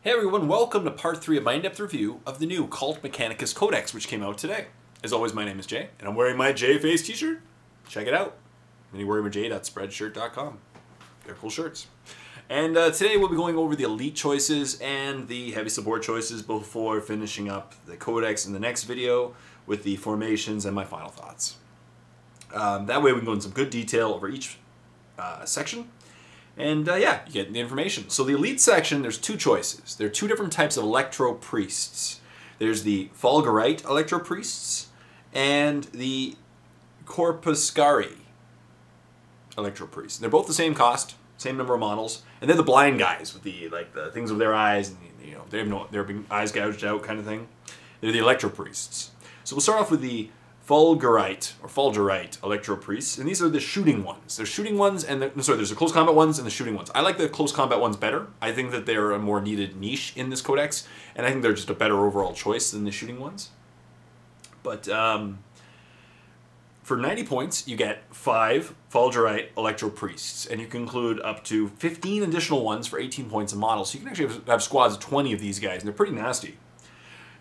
Hey everyone, welcome to part 3 of my in-depth review of the new Cult Mechanicus Codex, which came out today. As always, my name is Jay, and I'm wearing my J-Face t-shirt. Check it out. anywhereimaj.spreadshirt.com. They're cool shirts. And today we'll be going over the elite choices and the heavy support choices before finishing up the Codex in the next video with the formations and my final thoughts. That way we can go into some good detail over each section. And yeah, you get the information. So the elite section, there's two choices. There are two different types of Electro-Priests. There's the Fulgurite Electro-Priests and the Corpuscarii Electro-Priests. They're both the same cost, same number of models, and they're the blind guys with the the things with their eyes, and they're being eyes gouged out kind of thing. They're the Electro-Priests. So we'll start off with the Fulgurite Electro-Priests, and these are the shooting ones. There's shooting ones, and there's the close combat ones and the shooting ones. I like the close combat ones better. I think that they're a more needed niche in this codex, and I think they're just a better overall choice than the shooting ones. But for 90 points, you get 5 Fulgurite Electro-Priests, and you can include up to 15 additional ones for 18 points a model. So you can actually have squads of 20 of these guys, and they're pretty nasty.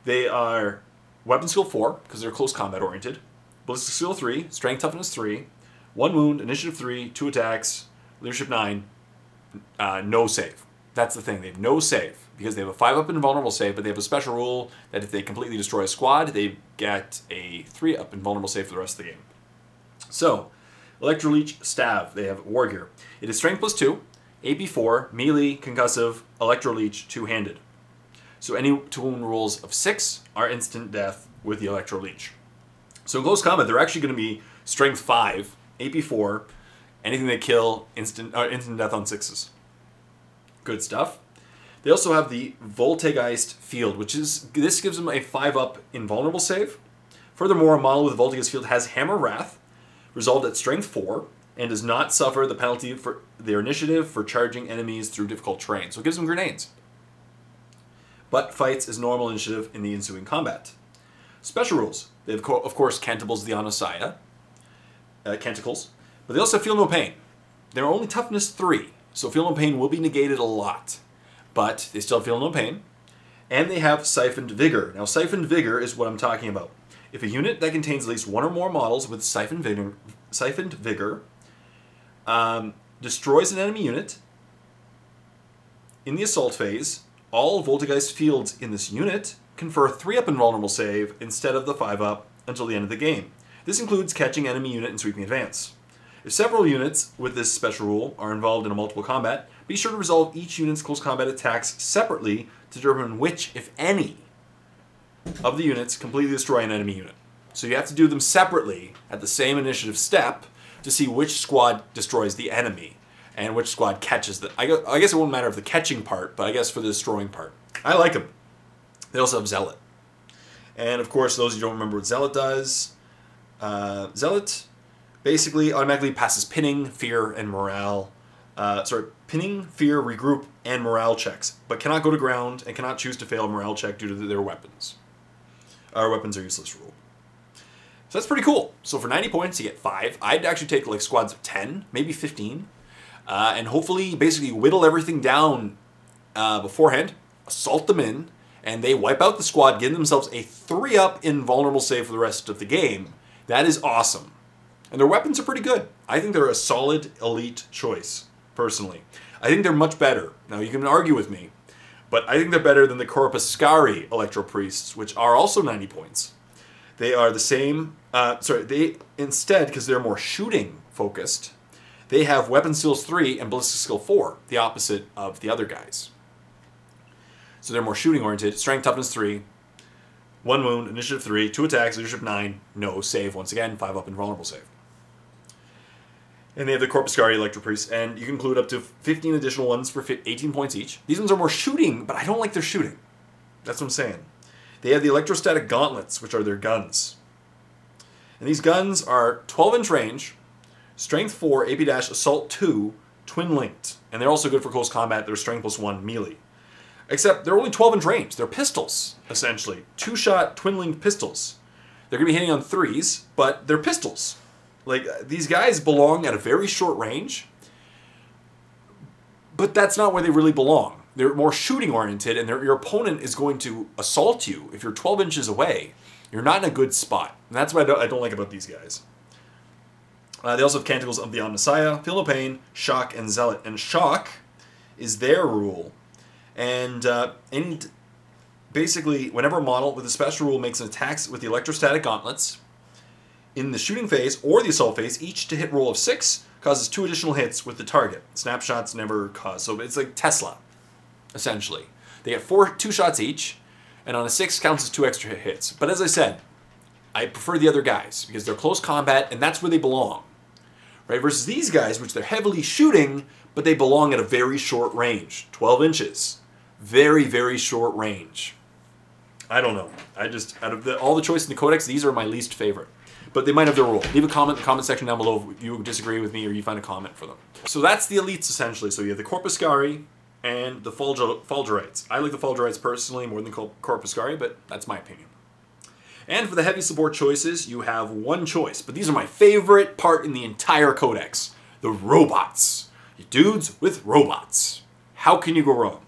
They are Weapon Skill 4, because they're close combat oriented. Ballistic Skill 3, Strength Toughness 3, 1 wound, Initiative 3, 2 attacks, Leadership 9, no save. That's the thing, they have no save, because they have a 5-up invulnerable save, but they have a special rule that if they completely destroy a squad, they get a 3-up invulnerable save for the rest of the game. So, Electro Leech Stav, they have War Gear. It is Strength plus 2, AP 4, Melee, Concussive, Electro Leech, 2-handed. So any to-wound rolls of 6 are instant death with the Electro Leech. So in close combat, they're actually going to be Strength 5, AP 4, anything they kill, instant death on 6s. Good stuff. They also have the Voltegeist Field, this gives them a 5-up invulnerable save. Furthermore, a model with Voltegeist Field has Hammer Wrath, resolved at Strength 4, and does not suffer the penalty for their initiative for charging enemies through difficult terrain. So it gives them grenades, but fights as normal initiative in the ensuing combat. Special rules. They have, of course, Cantables the Onosaya, Canticles, but they also feel no pain. They're only toughness 3, so feel no pain will be negated a lot, but they still feel no pain. And they have Siphoned Vigor. Now, Siphoned Vigor is what I'm talking about. If a unit that contains at least 1 or more models with Siphoned Vigor destroys an enemy unit in the assault phase, all Voltegeist fields in this unit confer a 3-up invulnerable save instead of the 5-up until the end of the game. This includes catching enemy unit and sweeping advance. If several units with this special rule are involved in a multiple combat, be sure to resolve each unit's close combat attacks separately to determine which, if any, of the units completely destroy an enemy unit. So you have to do them separately at the same initiative step to see which squad destroys the enemy and which squad catches the... I guess it won't matter for the catching part, but I guess for the destroying part. I like them. They also have Zealot. And of course, those who don't remember what Zealot does, Zealot basically automatically passes pinning, fear, and morale. Pinning, fear, regroup, and morale checks, but cannot go to ground and cannot choose to fail a morale check due to their weapons. Our weapons are useless rule. So that's pretty cool. So for 90 points, you get 5. I'd actually take like squads of 10, maybe 15. And hopefully basically whittle everything down beforehand, assault them in, and they wipe out the squad, give themselves a 3-up invulnerable save for the rest of the game. That is awesome. And their weapons are pretty good. I think they're a solid elite choice, personally. I think they're much better. Now you can argue with me, but I think they're better than the Corpuscarii Electro-Priests, which are also 90 points. They are the same, instead, because they're more shooting focused, they have Weapon Skills 3 and Ballistic Skill 4, the opposite of the other guys. So they're more shooting oriented. Strength Toughness 3, 1 wound, Initiative 3, 2 attacks, Leadership 9, no save once again, 5-up invulnerable save. And they have the Corpuscarii Electro-Priests, and you can include up to 15 additional ones for 18 points each. These ones are more shooting, but I don't like their shooting. That's what I'm saying. They have the Electrostatic Gauntlets, which are their guns. And these guns are 12-inch range, Strength 4, AP Dash, Assault 2, Twin-Linked. And they're also good for close combat. They're Strength plus 1, Melee. Except they're only 12-inch range. They're pistols, essentially. 2-shot, twin-linked pistols. They're going to be hitting on 3s, but they're pistols. Like, these guys belong at a very short range, but that's not where they really belong. they're more shooting oriented, and your opponent is going to assault you if you're 12 inches away. You're not in a good spot, and that's what I don't like about these guys. They also have Canticles of the Omnissiah, Feel No Pain, Shock, and Zealot. And Shock is their rule, and basically, whenever a model with a special rule makes an attack with the electrostatic gauntlets in the shooting phase or the assault phase, each to hit roll of 6 causes 2 additional hits with the target. Snapshots never cause, so it's like Tesla, essentially. They get 2 shots each, and on a 6 counts as 2 extra hits. But as I said, I prefer the other guys because they're close combat, and that's where they belong, right? Versus these guys, which they're heavily shooting, but they belong at a very short range, 12 inches, very, very short range. I don't know. Out of all the choice in the Codex, these are my least favorite. But they might have their role. Leave a comment in the comment section down below if you disagree with me or you find a comment for them. So that's the elites, essentially. So you have the Corpuscarii and the Fulgurites. I like the Fulgurites personally more than Corpuscarii, but that's my opinion. And for the heavy support choices, you have one choice. But these are my favorite part in the entire Codex. The robots. You dudes with robots. How can you go wrong?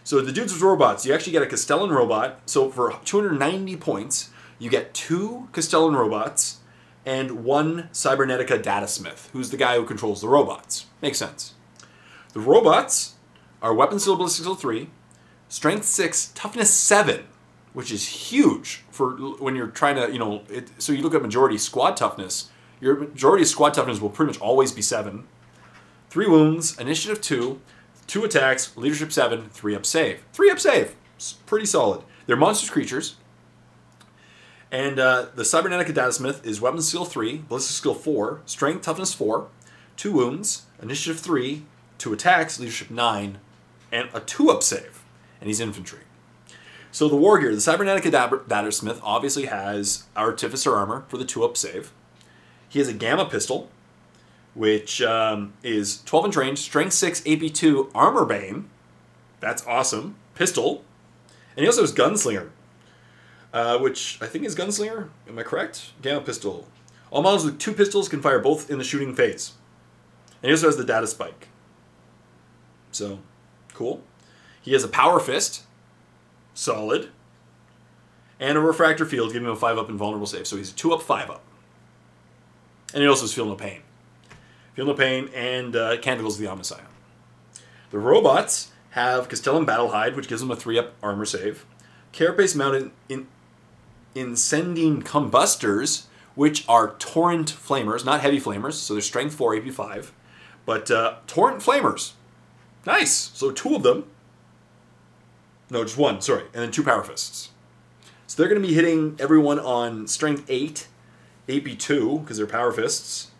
So the dudes with robots, you actually get a Castellan robot. So for 290 points, you get 2 Castellan robots and 1 Cybernetica datasmith, who's the guy who controls the robots. Makes sense. The robots are Weapon Skill Ballistic Skill 3, Strength 6, Toughness 7, which is huge for when you're trying to, so you look at majority squad toughness, your majority squad toughness will pretty much always be 7. 3 wounds, Initiative 2, 2 attacks, Leadership 7, 3-up save. 3-up save! It's pretty solid. They're monstrous creatures. And the Cybernetica Datasmith is Weapon Skill 3, Ballistic Skill 4, Strength Toughness 4, 2 wounds, Initiative 3, 2 attacks, Leadership 9, and a 2-up save. And he's infantry. So the war gear, the Cybernetica Datasmith obviously has Artificer Armor for the 2-up save. He has a Gamma Pistol, which is 12-inch range, Strength 6, AP 2, Armor Bane. That's awesome. Pistol. And he also has Gunslinger. Which I think is Gunslinger. Am I correct? Gamma Pistol. All models with 2 pistols can fire both in the shooting phase. And he also has the Data Spike. So, cool. He has a Power Fist. Solid. And a Refractor Field, giving him a 5-up invulnerable save. So he's a 2-up, 5-up. And he also has Feel No Pain. Feel No Pain and Canticles of the Omnissiah. The robots have Castellan Battlehide, which gives them a 3-up armor save. Carapace mounted Incending Combustors, which are Torrent Flamers, not Heavy Flamers, so they're Strength 4, AP 5, but Torrent Flamers. Nice! So 2 of them. No, just 1, sorry. And then 2 Power Fists. So they're going to be hitting everyone on Strength 8, AP 2, because they're Power Fists.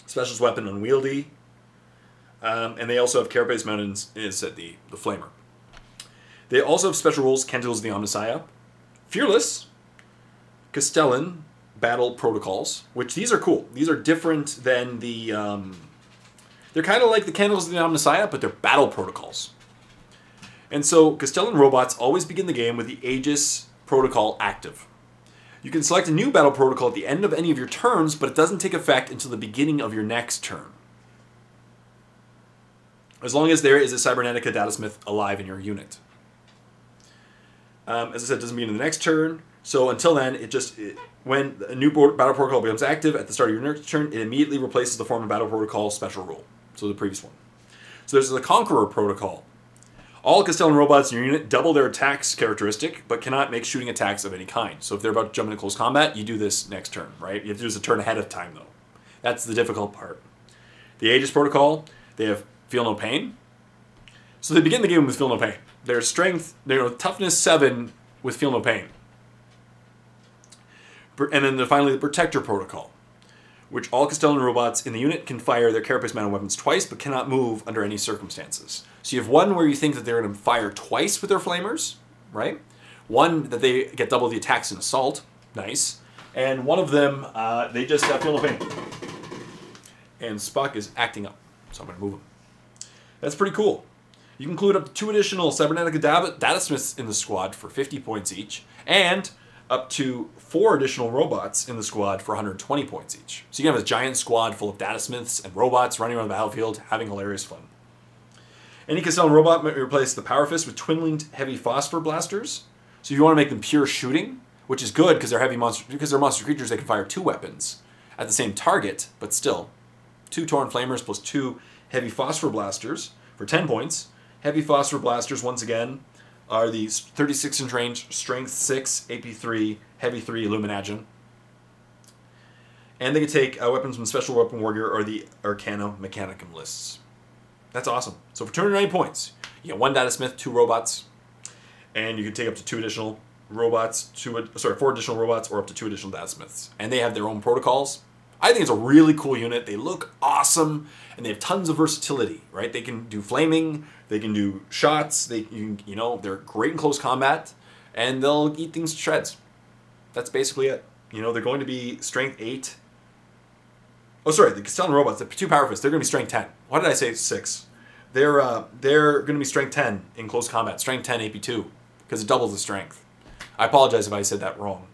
Specialist Weapon Unwieldy. And they also have Carapace mounted the Flamer. They also have special rules, Canticles of the Omnissiah, Fearless, Castellan Battle Protocols, which these are cool. These are different than the... they're kind of like the Canticles of the Omnissiah, but they're battle protocols. And so Castellan robots always begin the game with the Aegis protocol active. You can select a new battle protocol at the end of any of your turns, but it doesn't take effect until the beginning of your next turn. As long as there is a Cybernetica Datasmith alive in your unit. As I said, it doesn't begin in the next turn. So until then, when a new battle protocol becomes active at the start of your next turn, it immediately replaces the former battle protocol special rule. So the previous one. So there's the Conqueror protocol. All Castellan robots in your unit double their attacks characteristic, but cannot make shooting attacks of any kind. So if they're about to jump into close combat, you do this next turn, right? You have to do this a turn ahead of time, though. That's the difficult part. The Aegis protocol, they have Feel No Pain. So they begin the game with Feel No Pain. Their strength, their toughness 7 with Feel No Pain. And then finally the Protector protocol, which all Castellan robots in the unit can fire their carapace mounted weapons twice, but cannot move under any circumstances. So you have one where you think that they're going to fire twice with their flamers, right? One that they get double the attacks in assault, nice. And one of them, they just Feel No Pain. And Spock is acting up, so I'm going to move him. That's pretty cool. You can include up to 2 additional Cybernetica Datasmiths in the squad for 50 points each, and up to 4 additional robots in the squad for 120 points each. So you can have a giant squad full of Datasmiths and robots running around the battlefield, having hilarious fun. Any Castellan robot might replace the Power Fist with twin-linked heavy phosphor blasters. So if you want to make them pure shooting, which is good because they're monster creatures, they can fire 2 weapons at the same target, but still. 2 Torn Flamers plus 2 heavy phosphor blasters for 10 points. Heavy phosphor blasters, once again, are the 36-inch range, strength 6, AP 3, heavy 3, Illuminagen. And they can take weapons from Special Weapon Warrior or the Arcana Mechanicum lists. That's awesome. So for 290 points, you get 1 Data Smith, 2 robots, and you can take up to 2 additional robots, 4 additional robots, or up to 2 additional Data Smiths. And they have their own protocols. I think it's a really cool unit. They look awesome, and they have tons of versatility, right? They can do flaming, they can do shots, they're great in close combat, and they'll eat things to shreds. That's basically it. They're going to be strength 8. Oh, sorry, the Castellan Robots, the 2 Power Fists, they're going to be strength 10. Why did I say 6? They're going to be strength 10 in close combat, strength 10 AP2, because it doubles the strength. I apologize if I said that wrong.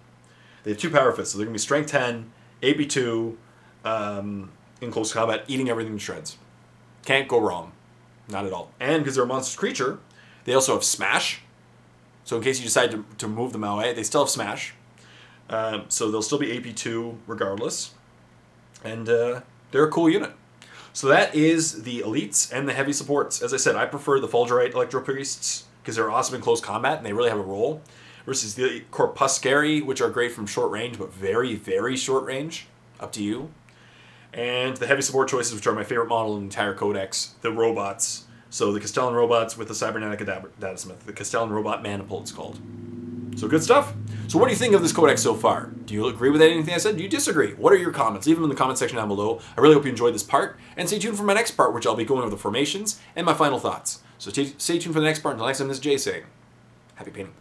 They have 2 Power Fists, so they're going to be strength 10, AP2, in close combat, eating everything to shreds. Can't go wrong. Not at all. And because they're a monster creature, they also have Smash. So in case you decide to move them away, they still have Smash. So they'll still be AP2 regardless. And they're a cool unit. So that is the elites and the heavy supports. As I said, I prefer the Fulgurite Electro-Priests because they're awesome in close combat and they really have a role. Versus the Corpuscarii, which are great from short range, but very, very short range. Up to you. And the heavy support choices, which are my favorite model in the entire codex, the robots. So the Castellan Robots with the Cybernetic Data Smith. The Castellan Robot Maniple, it's called. So good stuff. So what do you think of this codex so far? Do you agree with anything I said? Do you disagree? What are your comments? Leave them in the comment section down below. I really hope you enjoyed this part. And stay tuned for my next part, which I'll be going over the formations and my final thoughts. So stay tuned for the next part. Until next time, this is Jay saying, happy painting.